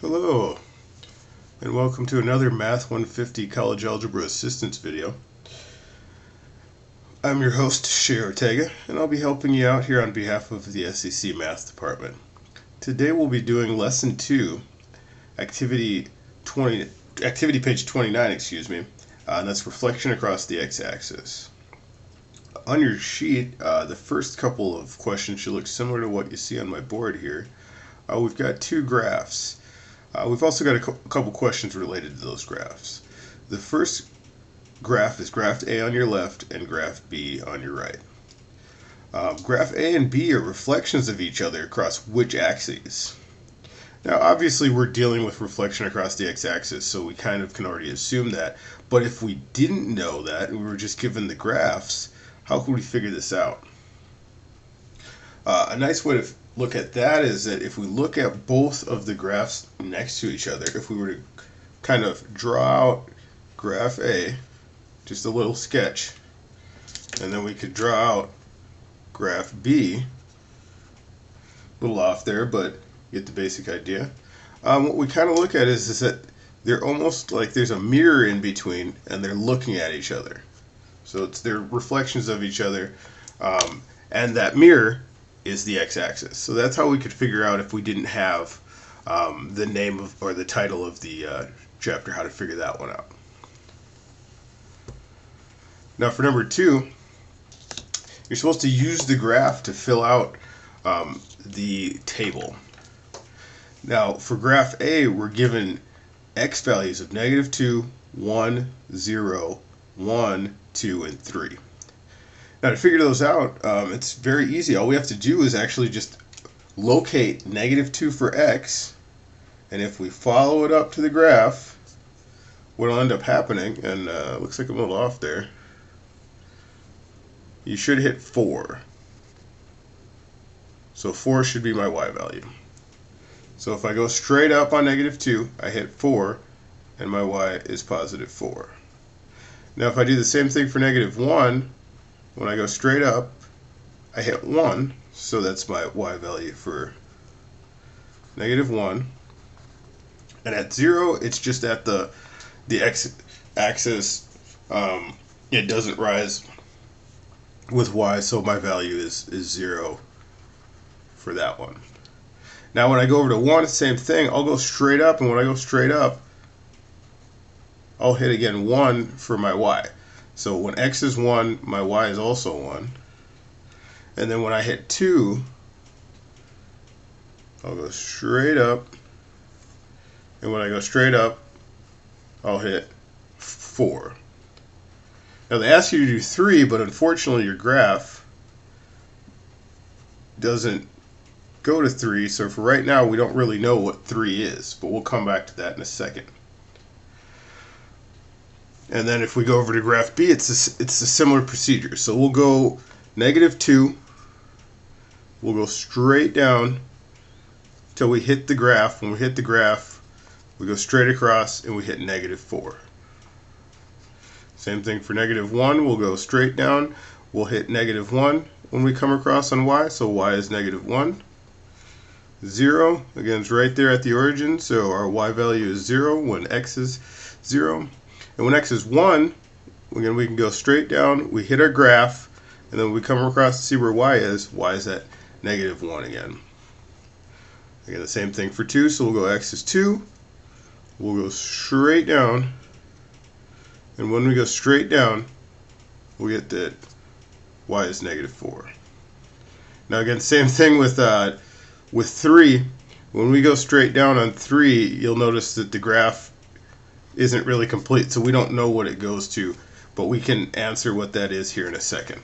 Hello, and welcome to another Math 150 College Algebra Assistance video. I'm your host, Shea Ortega, and I'll be helping you out here on behalf of the SEC Math Department. Today we'll be doing Lesson 2, Activity page 29, and that's reflection across the x-axis. On your sheet, the first couple of questions should look similar to what you see on my board here. We've got two graphs. We've also got a couple questions related to those graphs. The first graph is graph A on your left and graph B on your right. Graph A and B are reflections of each other across which axes? Now obviously we're dealing with reflection across the x-axis, so we kind of can already assume that. But if we didn't know that and we were just given the graphs, how could we figure this out? A nice way to look at that is that if we look at both of the graphs next to each other, if we were to kind of draw out graph A, just a little sketch, and then we could draw out graph B, a little off there, but you get the basic idea. What we kind of look at is that they're almost like there's a mirror in between and they're looking at each other. So they're reflections of each other, and that mirror is the x-axis. So that's how we could figure out, if we didn't have the name of or the title of the chapter, how to figure that one out. Now for number 2, you're supposed to use the graph to fill out the table. Now for graph A, we're given x values of -2, 1, 0, 1, 2, and 3. Now to figure those out, it's very easy. All we have to do is actually just locate -2 for x, and if we follow it up to the graph, what'll end up happening, and looks like I'm a little off there, you should hit 4. So 4 should be my y value. So if I go straight up on -2, I hit 4, and my y is +4. Now if I do the same thing for -1, when I go straight up, I hit 1, so that's my y value for -1. And at 0, it's just at the x-axis. It doesn't rise with y, so my value is 0 for that one. Now when I go over to 1, it's the same thing. I'll go straight up, and when I go straight up, I'll hit again 1 for my y. So when x is 1, my y is also 1. And then when I hit 2, I'll go straight up. And when I go straight up, I'll hit 4. Now they ask you to do 3, but unfortunately your graph doesn't go to 3. So for right now, we don't really know what 3 is, but we'll come back to that in a second. And then if we go over to graph B, it's a similar procedure. So we'll go -2, we'll go straight down till we hit the graph. When we hit the graph, we go straight across and we hit -4. Same thing for -1, we'll go straight down, we'll hit -1 when we come across on y, so y is -1. 0, again, it's right there at the origin, so our y value is 0 when x is 0. And when x is 1, again, we can go straight down, we hit our graph, and then when we come across to see where y is at -1 again. Again, the same thing for 2, so we'll go x is 2, we'll go straight down, and when we go straight down, we get that y is -4. Now again, same thing with 3. When we go straight down on 3, you'll notice that the graph isn't really complete, so we don't know what it goes to, but we can answer what that is here in a second.